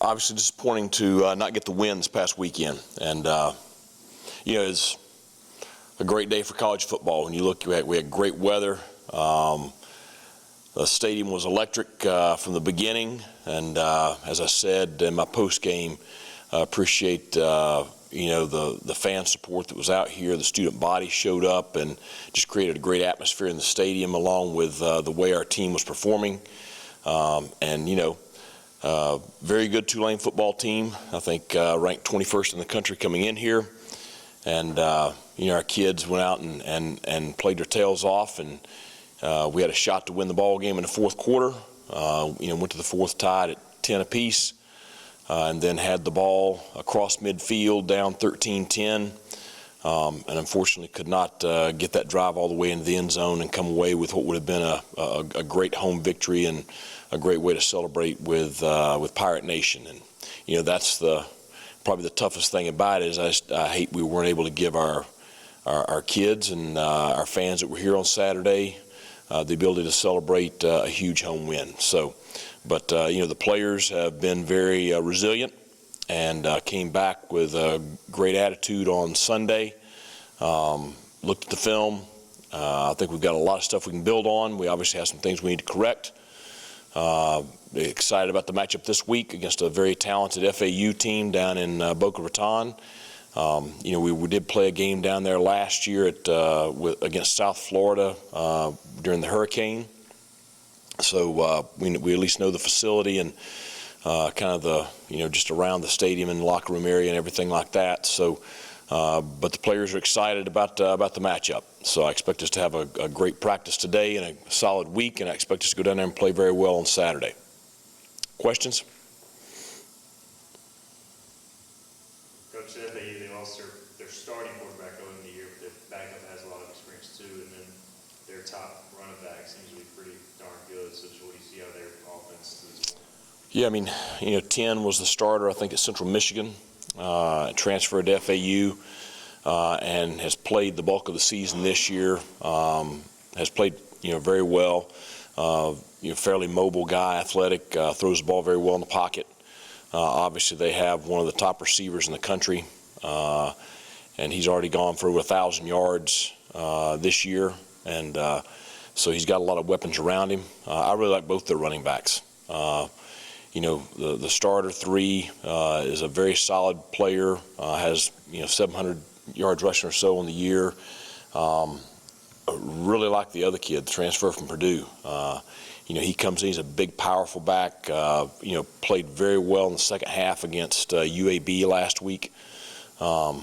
obviously disappointing to not get the win this past weekend. And, it's a great day for college football. When you look, we had great weather. The stadium was electric from the beginning. And as I said in my post game, I appreciate the fan support that was out here. The student body showed up and just created a great atmosphere in the stadium, along with the way our team was performing. Very good Tulane football team. I think ranked 21st in the country coming in here. And our kids went out and played their tails off, and we had a shot to win the ball game in the fourth quarter. Went to the fourth tied at 10 apiece. And then had the ball across midfield down 13-10, and unfortunately could not get that drive all the way into the end zone and come away with what would have been a great home victory and a great way to celebrate with Pirate Nation. And that's probably the toughest thing about it is I hate we weren't able to give our kids and our fans that were here on Saturday the ability to celebrate a huge home win. But the players have been very resilient and came back with a great attitude on Sunday. Looked at the film. I think we've got a lot of stuff we can build on. We obviously have some things we need to correct. Excited about the matchup this week against a very talented FAU team down in Boca Raton. We did play a game down there last year against South Florida during the hurricane. So we at least know the facility and kind of the just around the stadium and locker room area and everything like that. So, but the players are excited about the matchup. So I expect us to have a great practice today and a solid week, and I expect us to go down there and play very well on Saturday. Questions? Coach, FAU, they lost their starting quarterback early in the year, but their backup has a lot of experience too, and then their top running back seems to be pretty darn good. So what do you see out of their offense to this point? Yeah, 10 was the starter, I think, at Central Michigan, transferred to FAU, and has played the bulk of the season this year. Has played, very well. Fairly mobile guy, athletic, throws the ball very well in the pocket. Obviously, they have one of the top receivers in the country, and he's already gone for over 1,000 yards this year, and so he's got a lot of weapons around him. I really like both their running backs. The starter 3 is a very solid player, has 700 yards rushing or so in the year. Really like the other kid, the transfer from Purdue. He comes in, he's a big, powerful back. Played very well in the second half against UAB last week. I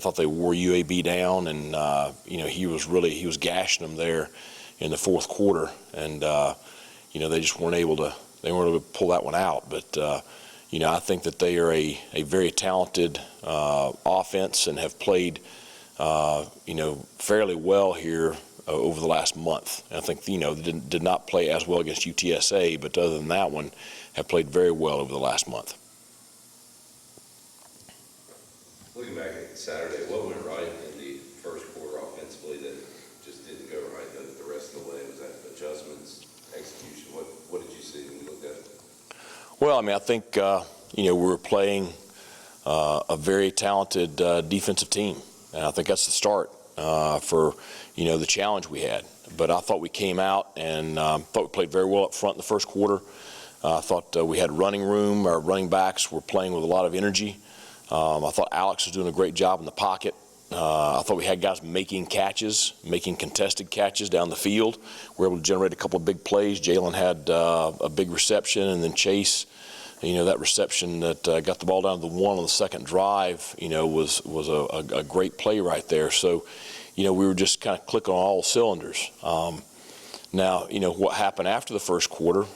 thought they wore UAB down, and he was gashing them there in the fourth quarter, and they just weren't able to pull that one out. But I think that they are a very talented offense and have played fairly well here over the last month. And I think they did not play as well against UTSA, but other than that one, have played very well over the last month. Looking back at Saturday, what went right in the first quarter offensively that just didn't go right the rest of the way? Was that adjustments, execution? What did you see when you looked at it? Well, I think we were playing a very talented defensive team, and I think that's the start for the challenge we had. But I thought we came out and thought we played very well up front in the first quarter. I thought we had running room. Our running backs were playing with a lot of energy. I thought Alex was doing a great job in the pocket. I thought we had guys making contested catches down the field. We were able to generate a couple of big plays. Jaylen had a big reception, and then Chase, that reception that got the ball down to the 1 on the second drive, was a great play right there. So, we were just kind of clicking on all cylinders. Now, what happened after the first quarter,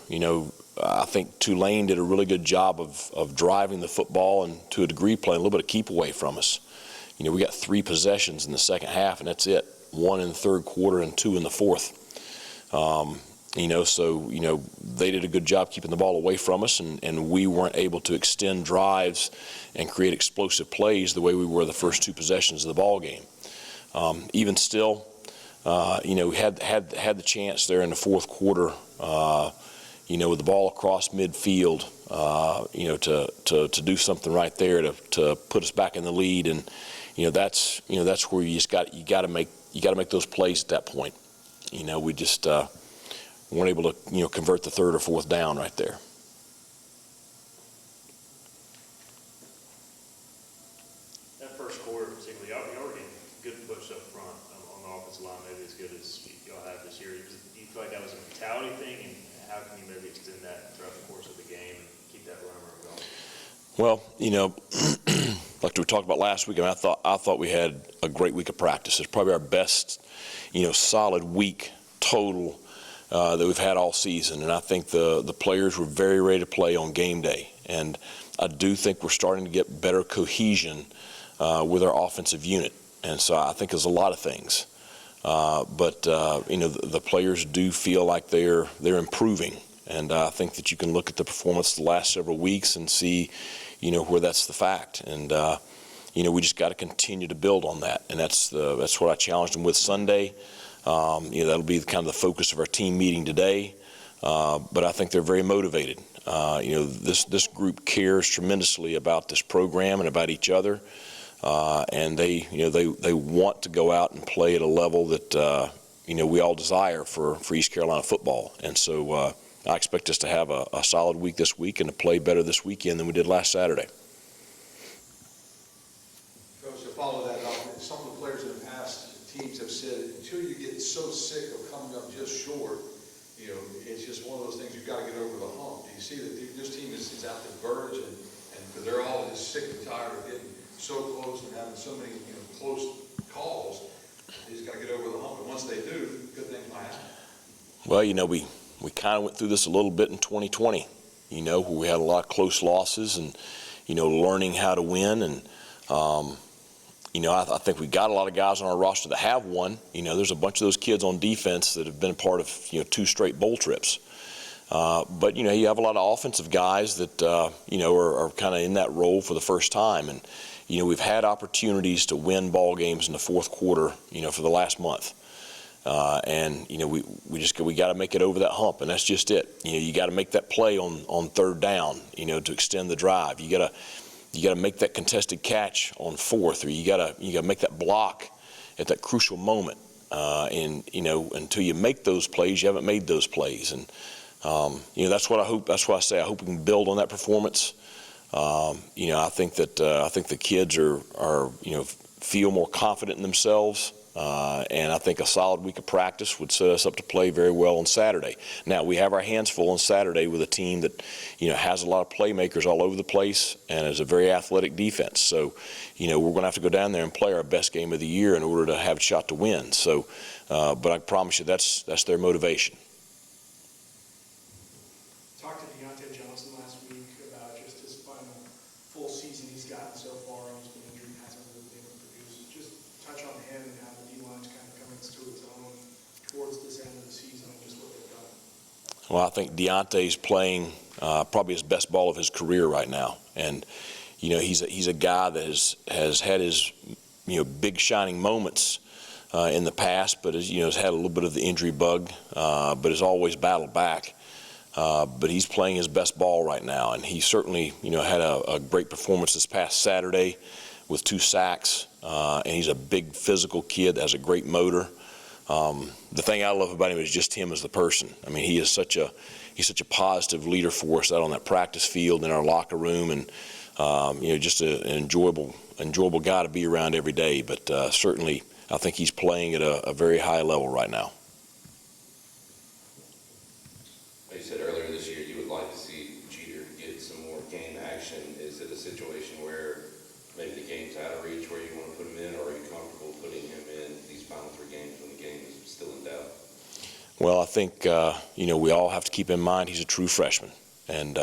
I think Tulane did a really good job of driving the football and, to a degree, playing a little bit of keep away from us. We got 3 possessions in the second half, and that's it. 1 in the third quarter and 2 in the fourth. They did a good job keeping the ball away from us, and we weren't able to extend drives and create explosive plays the way we were the first 2 possessions of the ball game. Even still, we had the chance there in the fourth quarter, with the ball across midfield, to do something right there to put us back in the lead. And, that's where you got to make those plays at that point. We just weren't able to, convert the third or fourth down right there. That first quarter, particularly, y'all were getting good push up front on the offensive line, maybe as good as y'all have this year. Do you feel like that was a mentality thing, and how can you maybe extend that throughout the course of the game and keep that run going? Well, like we talked about last week, I thought we had a great week of practice. It's probably our best, solid week total that we've had all season. And I think the players were very ready to play on game day. And I do think we're starting to get better cohesion with our offensive unit. And so I think there's a lot of things. But the players do feel like they're improving. And I think that you can look at the performance the last several weeks and see, where that's the fact. And, we just got to continue to build on that. And that's what I challenged them with Sunday. That'll be kind of the focus of our team meeting today. But I think they're very motivated. This group cares tremendously about this program and about each other. And they want to go out and play at a level that, we all desire for East Carolina football. And so I expect us to have a solid week this week and to play better this weekend than we did last Saturday. Coach, to follow that up, some of the players in the past teams have said, until you get so sick of coming up just short, it's just one of those things you've got to get over the hump. Do you see that this team is at the verge, and because they're all just sick and tired of getting so close and having so many close calls, they just got to get over the hump. And once they do, good things might happen. Well, we kind of went through this a little bit in 2020, where we had a lot of close losses and, learning how to win. And, I think we got a lot of guys on our roster that have won. There's a bunch of those kids on defense that have been part of, 2 straight bowl trips. But, you have a lot of offensive guys that, are kind of in that role for the first time. And, we've had opportunities to win ball games in the fourth quarter, for the last month. And we got to make it over that hump, and that's just it. You got to make that play on third down, to extend the drive. You got to make that contested catch on fourth, or you got to make that block at that crucial moment. And until you make those plays, you haven't made those plays. And that's what I hope. That's why I say I hope we can build on that performance. I think the kids are feel more confident in themselves. And I think a solid week of practice would set us up to play very well on Saturday. Now, we have our hands full on Saturday with a team that, has a lot of playmakers all over the place and is a very athletic defense. So, we're going to have to go down there and play our best game of the year in order to have a shot to win. So, but I promise you that's their motivation. Talked to Deontay Johnson last week about just his final full season he's gotten so far, and he's been injured and hasn't really been able to produce. Just touch on him and how the D-line's kind of coming to its own towards this end of the season and just what they've done. Well, I think Deontay's playing probably his best ball of his career right now. And, he's a guy that has had his, big shining moments in the past, but has had a little bit of the injury bug, but has always battled back. But he's playing his best ball right now, and he certainly, had a great performance this past Saturday with 2 sacks, and he's a big physical kid that has a great motor. The thing I love about him is just him as the person. I mean, he's such a positive leader for us out on that practice field in our locker room, and just an enjoyable guy to be around every day. But certainly, I think he's playing at a very high level right now. You said earlier this year you would like to see Jeter get some more game action. Is it a situation where maybe the game's out of reach where you want to put him in, or are you comfortable putting him in these final 3 games when the game is still in doubt? Well, I think, we all have to keep in mind he's a true freshman. And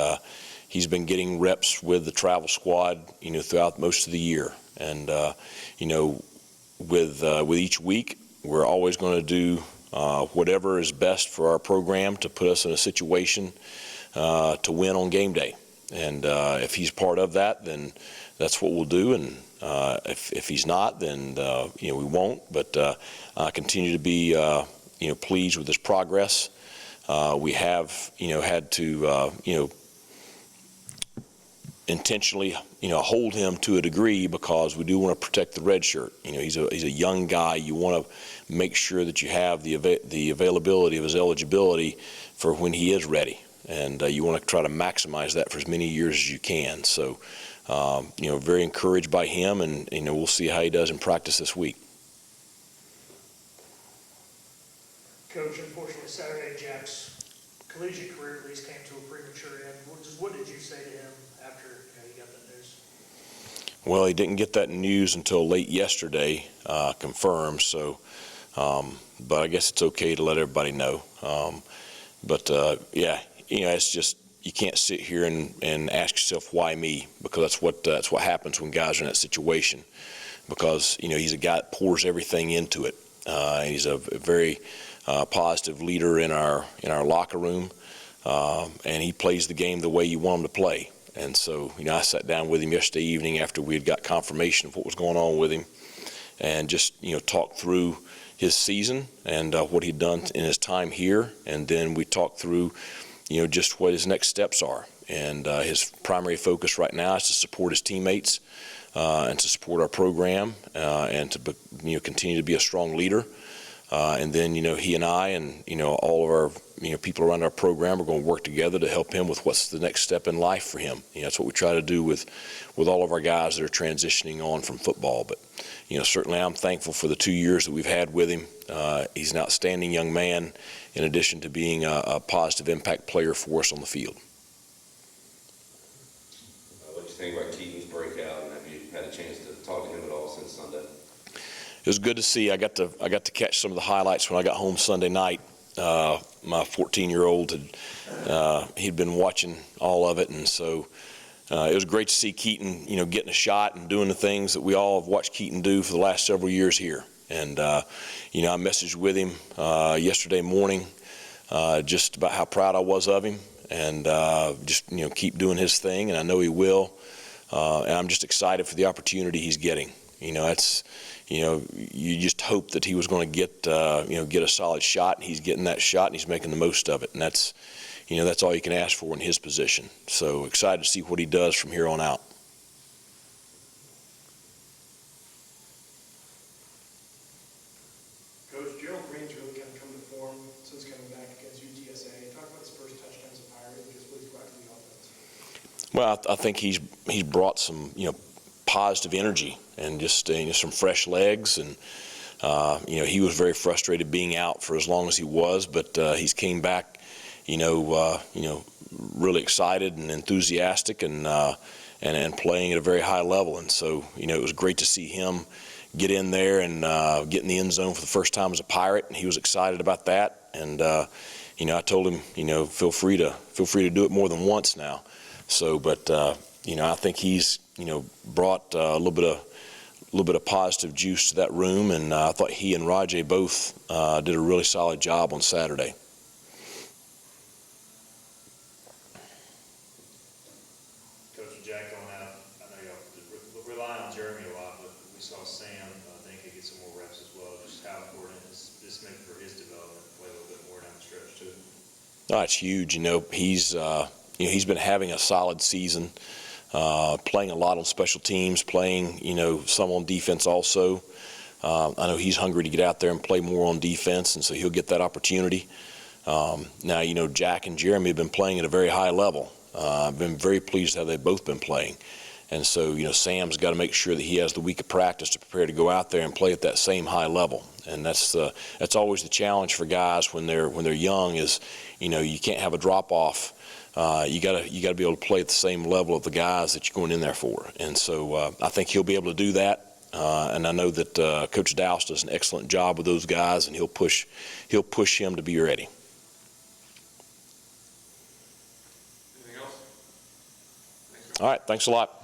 he's been getting reps with the travel squad, throughout most of the year. And, with each week, we're always going to do whatever is best for our program to put us in a situation to win on game day. And if he's part of that, then that's what we'll do. And if he's not, then we won't. But I continue to be pleased with his progress. We have, had to, intentionally, hold him to a degree because we do want to protect the red shirt. He's a young guy. You want to make sure that you have the availability of his eligibility for when he is ready, and you want to try to maximize that for as many years as you can. So, very encouraged by him, and we'll see how he does in practice this week. Coach, unfortunately, Saturday, Jack's collegiate career at least came to a premature end. What did you say to him after you got that news? Well, he didn't get that news until late yesterday, confirmed. So, but I guess it's okay to let everybody know. Yeah, it's just you can't sit here and ask yourself why me, because that's what happens when guys are in that situation. Because he's a guy that pours everything into it. He's a very positive leader in our locker room, and he plays the game the way you want him to play. And so, I sat down with him yesterday evening after we had got confirmation of what was going on with him, and just talked through his season and what he'd done in his time here, and then we talked through just what his next steps are. And his primary focus right now is to support his teammates and to support our program and to continue to be a strong leader. And then, he and I and, all of our, people around our program are going to work together to help him with what's the next step in life for him. That's what we try to do with all of our guys that are transitioning on from football. But, certainly I'm thankful for the 2 years that we've had with him. He's an outstanding young man, in addition to being a positive impact player for us on the field. What do you think about Keaton's breakout, and have you had a chance to talk to him at all since Sunday? It was good to see. I got to catch some of the highlights when I got home Sunday night. My 14-year-old he'd been watching all of it, and so it was great to see Keaton, getting a shot and doing the things that we all have watched Keaton do for the last several years here. And I messaged with him yesterday morning just about how proud I was of him, and just keep doing his thing, and I know he will. And I'm just excited for the opportunity he's getting. You just hope that he was going to get a solid shot, and he's getting that shot, and he's making the most of it. And that's all you can ask for in his position. So excited to see what he does from here on out. Coach, Gerald Green's really kind of come to form since coming back against UTSA. Talk about his first touchdown as a Pirate and just what he's brought to the offense. Well, I think he's brought some positive energy and just some fresh legs, and he was very frustrated being out for as long as he was, but he's came back really excited and enthusiastic, and playing at a very high level. And so it was great to see him get in there and get in the end zone for the first time as a Pirate, and he was excited about that. And I told him feel free to do it more than once now. So but I think he's brought a little bit of positive juice to that room, and I thought he and Rajay both did a really solid job on Saturday. Coach, Jack going out, I know y'all rely on Jeremy a lot, but we saw Sam, I think, could get some more reps as well. Just how important is this maybe for his development to play a little bit more down the stretch too? Oh, it's huge. He's been having a solid season, playing a lot on special teams, playing some on defense also. I know he's hungry to get out there and play more on defense, and so he'll get that opportunity. Now, Jack and Jeremy have been playing at a very high level. I've been very pleased how they've both been playing. And so, Sam's got to make sure that he has the week of practice to prepare to go out there and play at that same high level. And that's always the challenge for guys when they're young is, you can't have a drop off. You gotta be able to play at the same level of the guys that you're going in there for. And so I think he'll be able to do that. And I know that Coach Dowse does an excellent job with those guys, and he'll push him to be ready. Anything else? All right, thanks a lot.